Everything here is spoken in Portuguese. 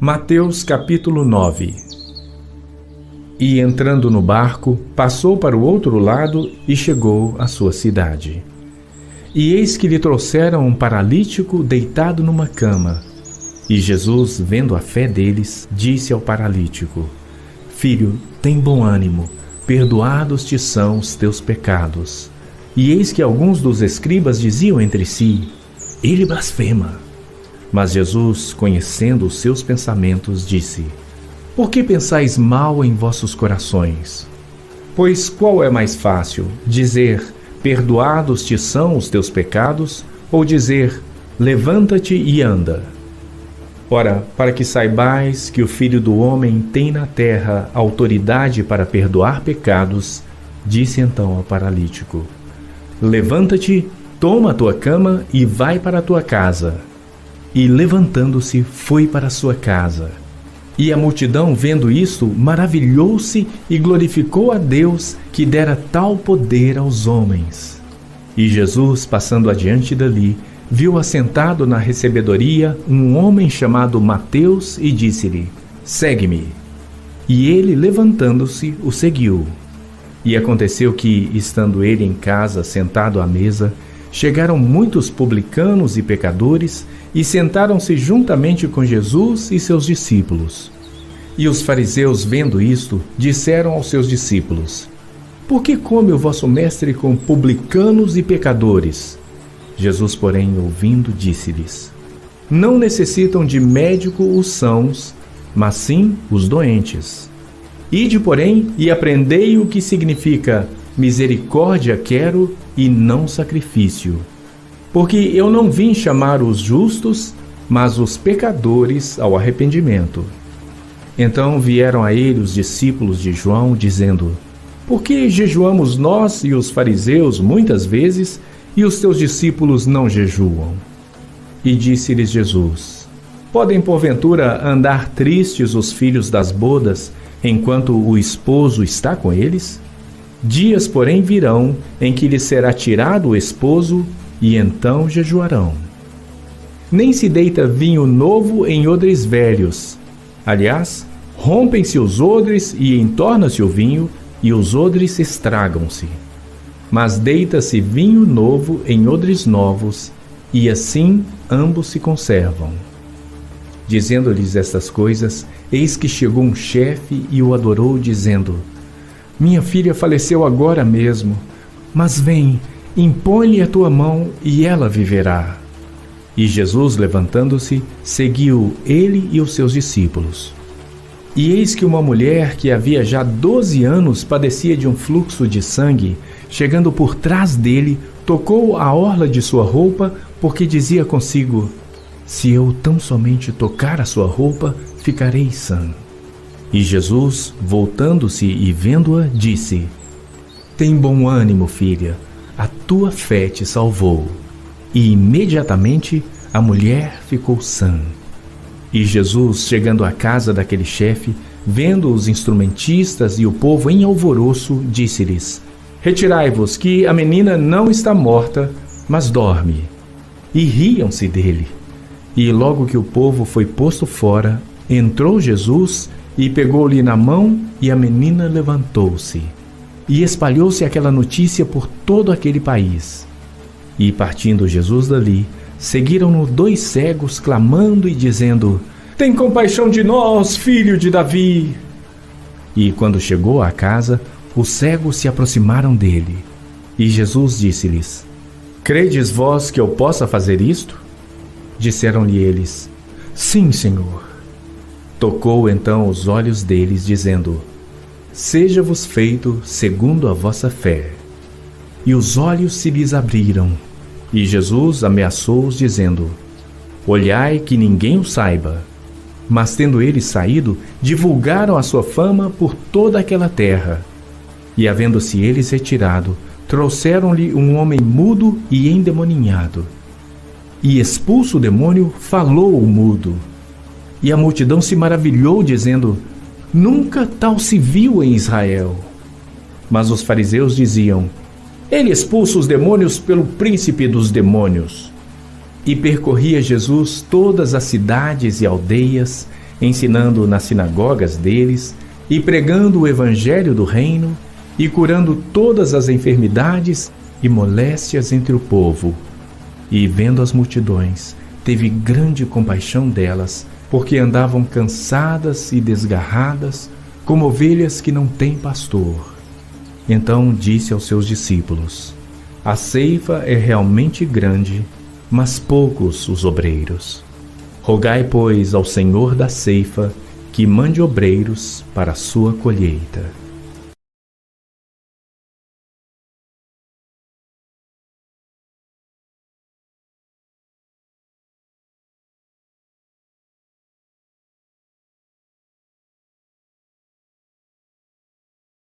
Mateus capítulo 9. E entrando no barco, passou para o outro lado e chegou à sua cidade. E eis que lhe trouxeram um paralítico deitado numa cama. E Jesus, vendo a fé deles, disse ao paralítico: Filho, tem bom ânimo, perdoados te são os teus pecados. E eis que alguns dos escribas diziam entre si: Ele blasfema. Mas Jesus, conhecendo os seus pensamentos, disse: Por que pensais mal em vossos corações? Pois qual é mais fácil, dizer: Perdoados te são os teus pecados, ou dizer: Levanta-te e anda? Ora, para que saibais que o Filho do Homem tem na terra autoridade para perdoar pecados, disse então ao paralítico: Levanta-te, toma a tua cama e vai para a tua casa. E levantando-se, foi para a sua casa. E a multidão, vendo isto, maravilhou-se e glorificou a Deus, que dera tal poder aos homens. E Jesus, passando adiante dali, viu assentado na recebedoria um homem chamado Mateus e disse-lhe: Segue-me. E ele, levantando-se, o seguiu. E aconteceu que, estando ele em casa, sentado à mesa, chegaram muitos publicanos e pecadores e sentaram-se juntamente com Jesus e seus discípulos. E os fariseus, vendo isto, disseram aos seus discípulos: Por que come o vosso mestre com publicanos e pecadores? Jesus, porém, ouvindo, disse-lhes: Não necessitam de médico os sãos, mas sim os doentes. Ide, porém, e aprendei o que significa: misericórdia quero e não sacrifício. Porque eu não vim chamar os justos, mas os pecadores ao arrependimento. Então vieram a ele os discípulos de João, dizendo: Por que jejuamos nós e os fariseus muitas vezes, e os teus discípulos não jejuam? E disse-lhes Jesus: Podem porventura andar tristes os filhos das bodas, enquanto o esposo está com eles? Dias, porém, virão em que lhes será tirado o esposo, e então jejuarão. Nem se deita vinho novo em odres velhos. Aliás, rompem-se os odres e entorna-se o vinho, e os odres estragam-se. Mas deita-se vinho novo em odres novos, e assim ambos se conservam. Dizendo-lhes estas coisas, eis que chegou um chefe e o adorou, dizendo: Minha filha faleceu agora mesmo, mas vem, impõe-lhe a tua mão e ela viverá. E Jesus, levantando-se, seguiu ele e os seus discípulos. E eis que uma mulher que havia já 12 anos padecia de um fluxo de sangue, chegando por trás dele, tocou a orla de sua roupa, porque dizia consigo: Se eu tão somente tocar a sua roupa, ficarei sã. E Jesus, voltando-se e vendo-a, disse: Tem bom ânimo, filha, a tua fé te salvou. E imediatamente a mulher ficou sã. E Jesus, chegando à casa daquele chefe, vendo os instrumentistas e o povo em alvoroço, disse-lhes: Retirai-vos, que a menina não está morta, mas dorme. E riam-se dele. E logo que o povo foi posto fora, entrou Jesus e pegou-lhe na mão, e a menina levantou-se. E espalhou-se aquela notícia por todo aquele país. E partindo Jesus dali, seguiram-no 2 cegos, clamando e dizendo: Tem compaixão de nós, filho de Davi. E quando chegou à casa, os cegos se aproximaram dele. E Jesus disse-lhes: Credes vós que eu possa fazer isto? Disseram-lhe eles: Sim, Senhor. Tocou então os olhos deles, dizendo: Seja-vos feito segundo a vossa fé. E os olhos se lhes abriram. E Jesus ameaçou-os, dizendo: Olhai que ninguém o saiba. Mas tendo eles saído, divulgaram a sua fama por toda aquela terra. E havendo-se eles retirado, trouxeram-lhe um homem mudo e endemoninhado. E expulso o demônio, falou o mudo. E a multidão se maravilhou, dizendo: Nunca tal se viu em Israel. Mas os fariseus diziam: Ele expulsa os demônios pelo príncipe dos demônios. E percorria Jesus todas as cidades e aldeias, ensinando nas sinagogas deles e pregando o evangelho do reino e curando todas as enfermidades e moléstias entre o povo. E vendo as multidões, teve grande compaixão delas, porque andavam cansadas e desgarradas, como ovelhas que não têm pastor. Então disse aos seus discípulos: a ceifa é realmente grande, mas poucos os obreiros. Rogai, pois, ao Senhor da ceifa que mande obreiros para a sua colheita.